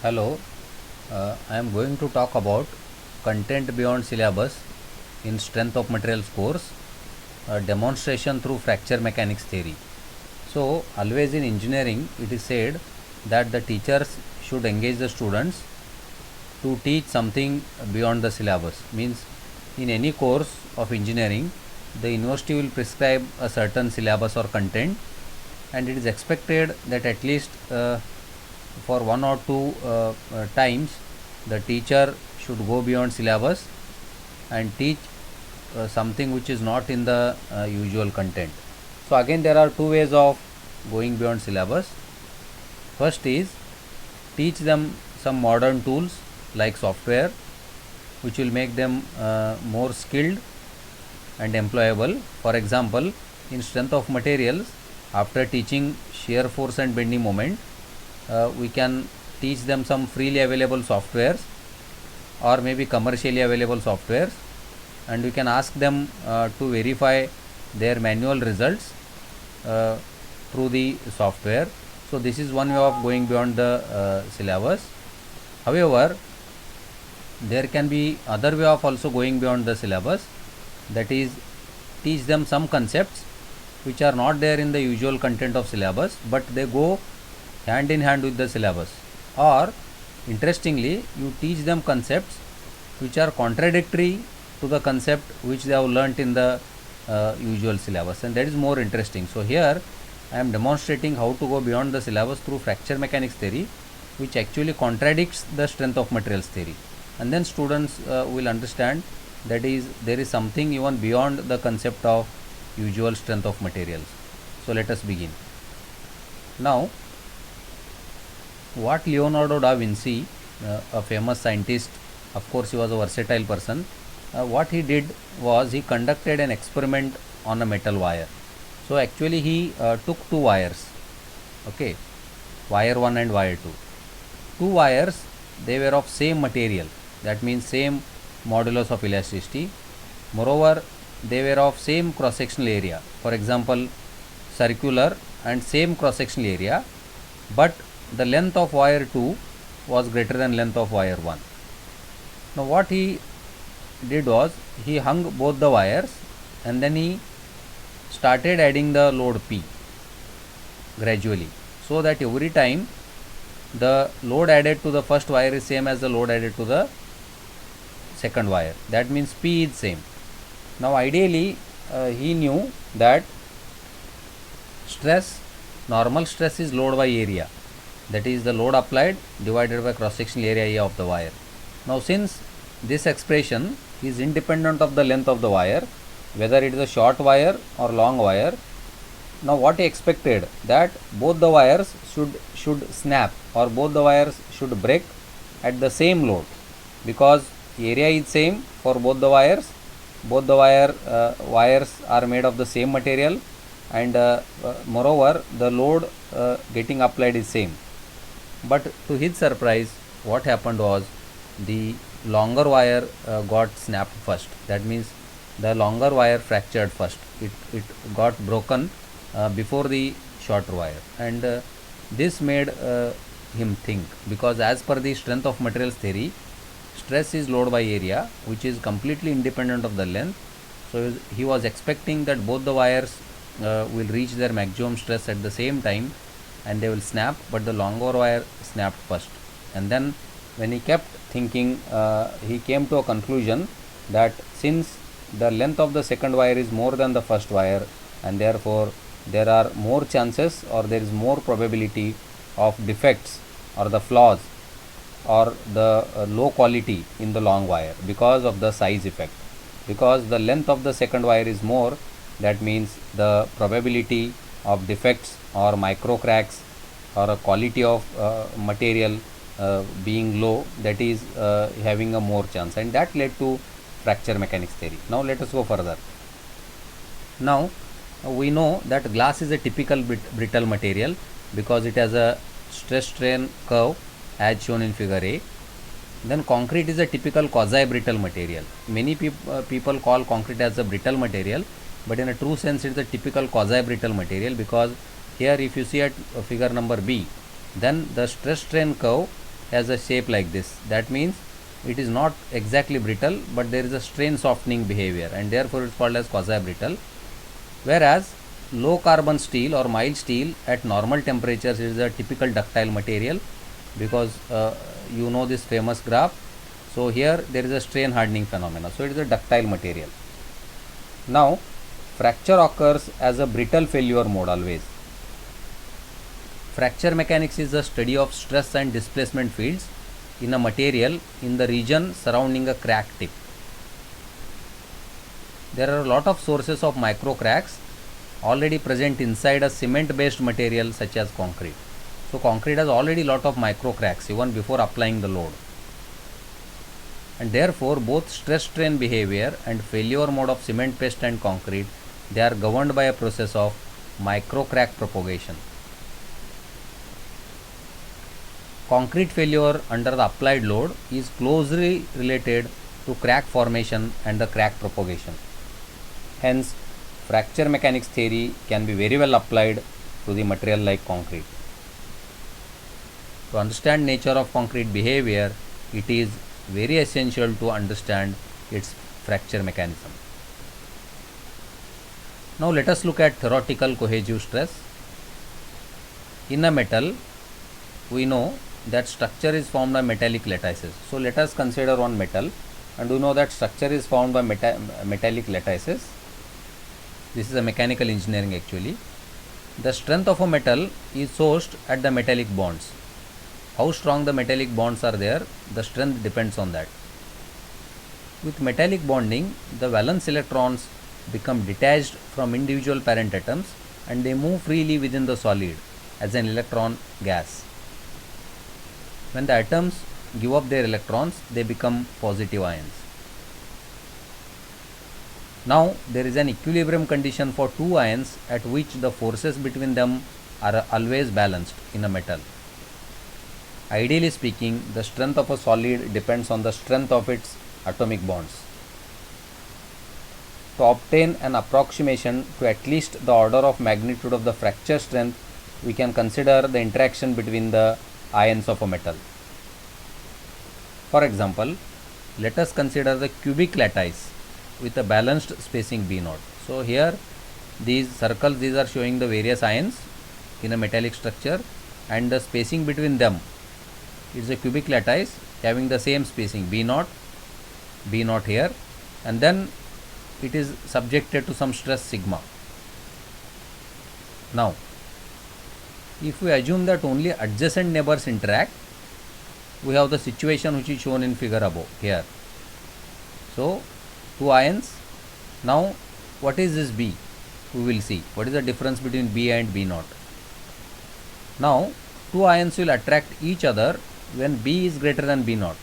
Hello, I am going to talk about content beyond syllabus in strength of materials course, a demonstration through fracture mechanics theory. So, always in engineering, it is said that the teachers should engage the students to teach something beyond the syllabus. Means, in any course of engineering, the university will prescribe a certain syllabus or content, and it is expected that at least for one or two times the teacher should go beyond syllabus and teach something which is not in the usual content. So again there are two ways of going beyond syllabus. First is teach them some modern tools like software which will make them more skilled and employable. For example, in strength of materials, after teaching shear force and bending moment, we can teach them some freely available softwares or maybe commercially available softwares, and we can ask them to verify their manual results through the software. So this is one way of going beyond the syllabus. However, there can be other way of also going beyond the syllabus, that is teach them some concepts which are not there in the usual content of syllabus, but they go hand in hand with the syllabus. Or interestingly, you teach them concepts which are contradictory to the concept which they have learnt in the usual syllabus, and that is more interesting. So here I am demonstrating how to go beyond the syllabus through fracture mechanics theory, which actually contradicts the strength of materials theory, and then students will understand that is there is something even beyond the concept of usual strength of materials. So let us begin. Now, what Leonardo da Vinci, a famous scientist, of course he was a versatile person, what he did was he conducted an experiment on a metal wire. So actually he took two wires, okay, wire 1 and wire 2. Two wires, they were of same material, that means same modulus of elasticity. Moreover, they were of same cross sectional area, for example circular and same cross sectional area, but the length of wire 2 was greater than length of wire 1. Now what he did was he hung both the wires and then he started adding the load P gradually, so that every time the load added to the first wire is same as the load added to the second wire. That means P is same. Now ideally he knew that normal stress is load by area, that is the load applied divided by cross sectional area of the wire. Now since this expression is independent of the length of the wire, whether it is a short wire or long wire, now what he expected, that both the wires should snap or both the wires should break at the same load, because area is same for both the wires. Both the wires are made of the same material, and moreover the load getting applied is same. But to his surprise, what happened was the longer wire got snapped first. That means the longer wire fractured first. It got broken before the shorter wire, and this made him think, because as per the strength of materials theory, stress is load by area, which is completely independent of the length. So he was expecting that both the wires will reach their maximum stress at the same time and they will snap, but the longer wire snapped first. And then when he kept thinking, he came to a conclusion that since the length of the second wire is more than the first wire, and therefore there are more chances or there is more probability of defects or the flaws or the low quality in the long wire because of the size effect. Because the length of the second wire is more, that means the probability of defects or micro cracks or a quality of material being low, that is having a more chance, and that led to fracture mechanics theory. Now let us go further. Now we know that glass is a typical brittle material because it has a stress strain curve as shown in figure A. Then concrete is a typical quasi brittle material. Many people call concrete as a brittle material, but in a true sense it is a typical quasi brittle material, because here if you see at figure number B, then the stress strain curve has a shape like this. That means it is not exactly brittle, but there is a strain softening behavior, and therefore it's called as quasi brittle. Whereas low carbon steel or mild steel at normal temperatures is a typical ductile material, because you know this famous graph. So here there is a strain hardening phenomena, so it is a ductile material. Now fracture occurs as a brittle failure mode always. Fracture mechanics is the study of stress and displacement fields in a material in the region surrounding a crack tip. There are a lot of sources of micro cracks already present inside a cement based material such as concrete. So concrete has already lot of micro cracks even before applying the load, and therefore both stress strain behavior and failure mode of cement paste and concrete, they are governed by a process of micro crack propagation. Concrete failure under the applied load is closely related to crack formation and the crack propagation. Hence, fracture mechanics theory can be very well applied to the material like concrete. To understand nature of concrete behavior, it is very essential to understand its fracture mechanism. Now let us look at theoretical cohesive stress. In a metal, we know that structure is formed by metallic lattices. So let us consider one metal, and we know that structure is formed by metallic lattices. This is a mechanical engineering actually. The strength of a metal is sourced at the metallic bonds. How strong the metallic bonds are there, the strength depends on that. With metallic bonding, the valence electrons become detached from individual parent atoms and they move freely within the solid as an electron gas. When the atoms give up their electrons, they become positive ions. Now there is an equilibrium condition for two ions at which the forces between them are always balanced in a metal. Ideally speaking, the strength of a solid depends on the strength of its atomic bonds. To obtain an approximation to at least the order of magnitude of the fracture strength, we can consider the interaction between the ions of a metal. For example, let us consider the cubic lattice with a balanced spacing B0. So here these circles, these are showing the various ions in a metallic structure, and the spacing between them is a cubic lattice having the same spacing B0, B0 here, and then it is subjected to some stress sigma. Now if we assume that only adjacent neighbors interact, we have the situation which is shown in figure above here. So two ions. Now what is this B? We will see what is the difference between B and B0. Now two ions will attract each other when B is greater than B0.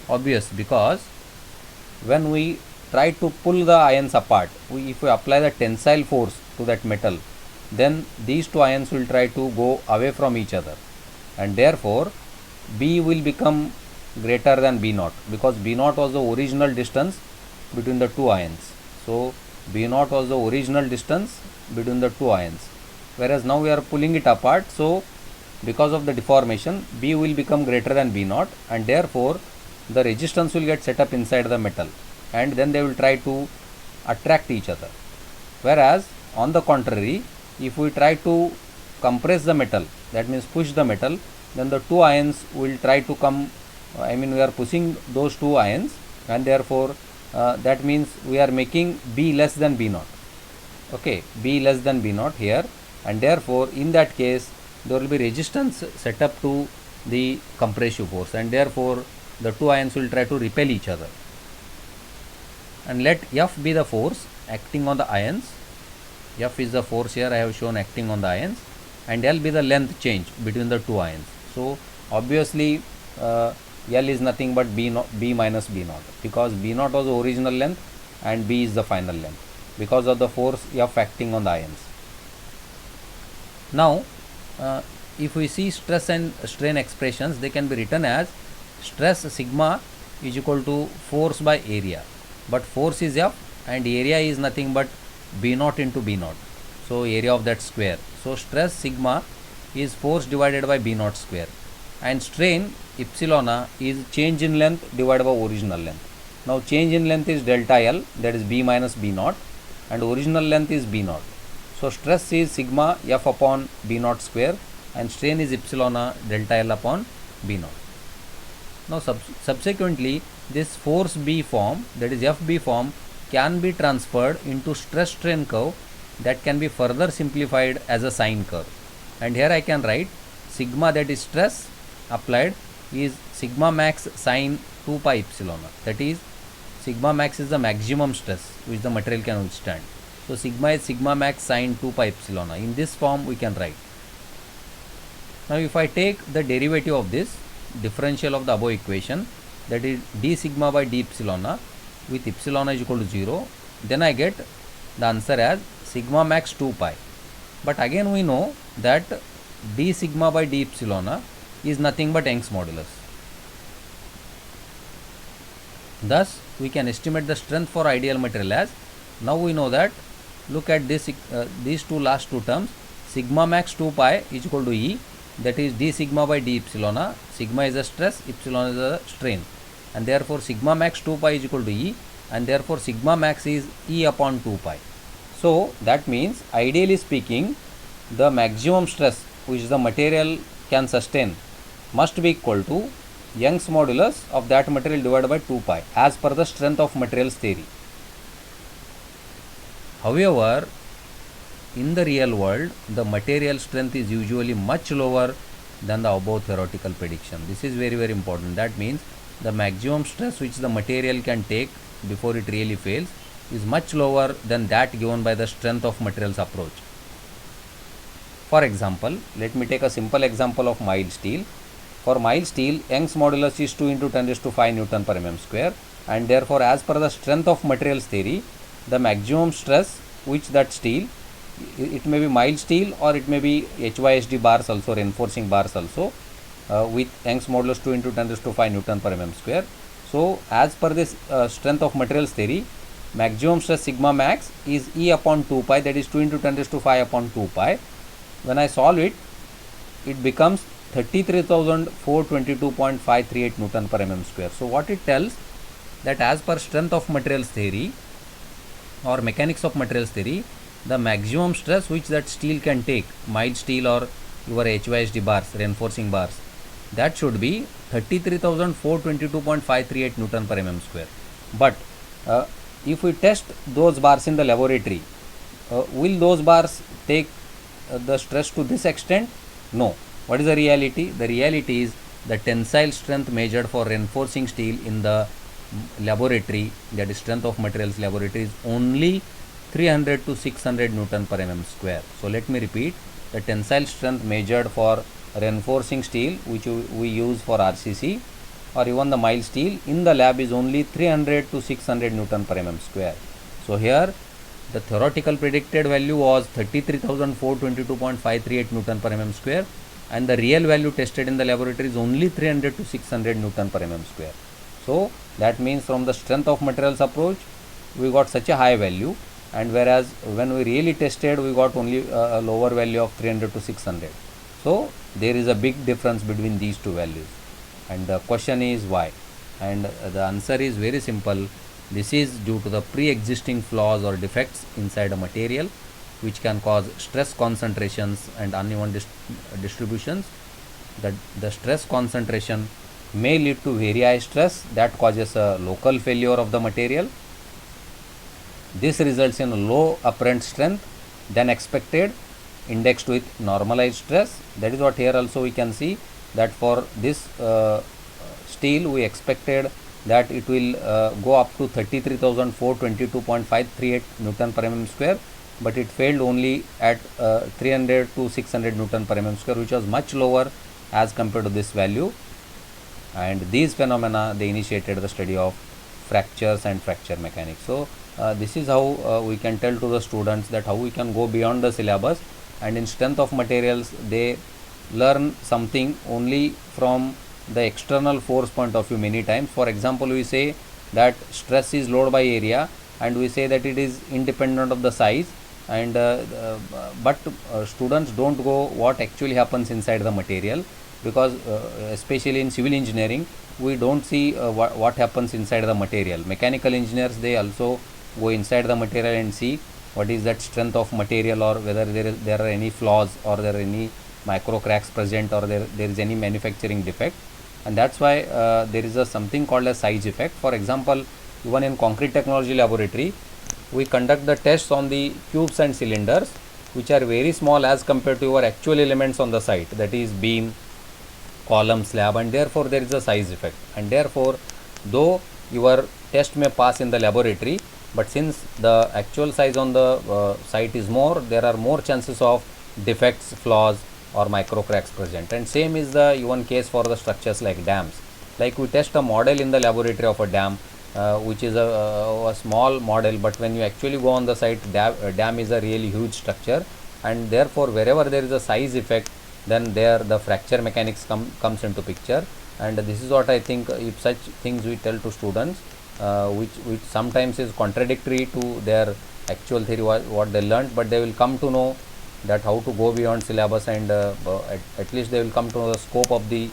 Obvious, because when we try to pull the ions apart, if we apply the tensile force to that metal, then these two ions will try to go away from each other, and therefore B will become greater than B0, because B0 was the original distance between the two ions. So B0 was the original distance between the two ions, whereas now we are pulling it apart. So because of the deformation, B will become greater than B0, and therefore the resistance will get set up inside the metal, and then they will try to attract each other. Whereas on the contrary, if we try to compress the metal, that means push the metal, then the two ions will try to come, we are pushing those two ions, and therefore that means we are making B less than B0. Okay, B less than B0 here, and therefore in that case there will be resistance set up to the compressive force, and therefore the two ions will try to repel each other. And let F be the force acting on the ions. F is the force here I have shown acting on the ions, and L be the length change between the two ions. So obviously L is nothing but B minus B0, because B0 was the original length and B is the final length because of the force F acting on the ions. Now if we see stress and strain expressions, they can be written as stress sigma is equal to force by area, but force is F and area is nothing but B0 into B0, so area of that square. So stress sigma is force divided by B0 square, and strain epsilon is change in length divided by original length. Now change in length is delta L, that is B minus B naught, and original length is B naught. So stress is sigma F upon B naught square and strain is epsilon delta L upon B naught. Now subsequently this force B form, that is FB form, can be transferred into stress strain curve that can be further simplified as a sine curve. And here I can write sigma, that is stress applied, is sigma max sine 2 pi epsilon. That is, sigma max is the maximum stress which the material can withstand. So sigma is sigma max sine 2 pi epsilon. In this form we can write. Now if I take the derivative of this differential of the above equation, that is d sigma by d epsilon with epsilon is equal to 0, then I get the answer as sigma max 2 pi. But again we know that d sigma by d epsilon is nothing but Young's modulus. Thus we can estimate the strength for ideal material as, now we know that, look at this these last two terms, sigma max 2 pi is equal to E, that is d sigma by d epsilon. Sigma is a stress, epsilon is a strain, and therefore sigma max 2 pi is equal to E, and therefore sigma max is E upon 2 pi. So that means, ideally speaking, the maximum stress which the material can sustain must be equal to Young's modulus of that material divided by 2 pi as per the strength of materials theory. However, in the real world, the material strength is usually much lower than the above theoretical prediction. This is very, very important. That means the maximum stress which the material can take before it really fails is much lower than that given by the strength of materials approach. For example, let me take a simple example of mild steel. For mild steel, Young's modulus is 2 into 10 raised to 5 Newton per mm square, and therefore as per the strength of materials theory, the maximum stress which that steel, it may be mild steel or it may be HYSD bars also, reinforcing bars also, with Young's modulus 2 into 10 raised to 5 Newton per mm square. So as per this strength of materials theory, maximum stress sigma max is E upon 2 pi, that is 2 into 10 raised to 5 upon 2 pi. When I solve it, it becomes 33,422.538 Newton per mm square. So what it tells, that as per strength of materials theory or mechanics of materials theory, the maximum stress which that steel can take, mild steel or your HYSD bars, reinforcing bars, that should be 33,422.538 Newton per mm square. But if we test those bars in the laboratory, will those bars take the stress to this extent? No. What is the reality? The reality is the tensile strength measured for reinforcing steel in the laboratory, that is strength of materials laboratory, is only 300 to 600 Newton per mm square. So let me repeat, the tensile strength measured for reinforcing steel which we use for RCC or even the mild steel in the lab is only 300 to 600 Newton per mm square. So here the theoretical predicted value was 33,422.538 Newton per mm square, and the real value tested in the laboratory is only 300 to 600 Newton per mm square. So that means from the strength of materials approach we got such a high value, and whereas when we really tested we got only a lower value of 300 to 600. So there is a big difference between these two values, and the question is why, and the answer is very simple. This is due to the pre-existing flaws or defects inside a material which can cause stress concentrations and uneven distributions. The stress concentration may lead to very high stress that causes a local failure of the material. This results in a low apparent strength than expected, indexed with normalized stress. That is what here also we can see, that for this steel we expected that it will go up to 33,422.538 Newton per mm square, but it failed only at 300 to 600 Newton per mm square, which was much lower as compared to this value. And these phenomena, they initiated the study of fractures and fracture mechanics. So this is how we can tell to the students that how we can go beyond the syllabus, and in strength of materials they learn something only from the external force point of view many times. For example, we say that stress is load by area, and we say that it is independent of the size, and but students don't go what actually happens inside the material. because especially in civil engineering we don't see what happens inside the material. Mechanical engineers, they also go inside the material and see what is that strength of material, or whether there are any flaws, or there are any micro cracks present, or there is any manufacturing defect. And that's why there is a something called a size effect. For example, even in concrete technology laboratory, we conduct the tests on the cubes and cylinders, which are very small as compared to your actual elements on the site, that is beam, column, slab, and therefore there is a size effect. And therefore, though your test may pass in the laboratory, but since the actual size on the site is more, there are more chances of defects, flaws, or micro cracks present. And same is the even case for the structures like dams. Like we test a model in the laboratory of a dam, which is a small model, but when you actually go on the site, dam is a really huge structure, and therefore wherever there is a size effect, then there the fracture mechanics comes into picture. And this is what I think, if such things we tell to students, which sometimes is contradictory to their actual theory, what they learnt, but they will come to know that how to go beyond syllabus, and at least they will come to know the scope of the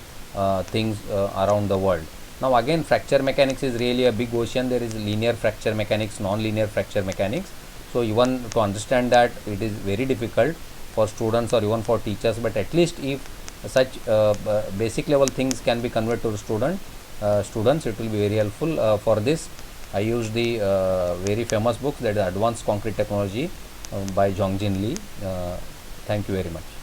things around the world. Now again, fracture mechanics is really a big ocean. There is linear fracture mechanics, non-linear fracture mechanics. So even to understand that, it is very difficult for students or even for teachers, but at least if such basic level things can be conveyed to the students, it will be very helpful. For this I use the very famous book, that is Advanced Concrete Technology by Jongjin Lee. Thank you very much.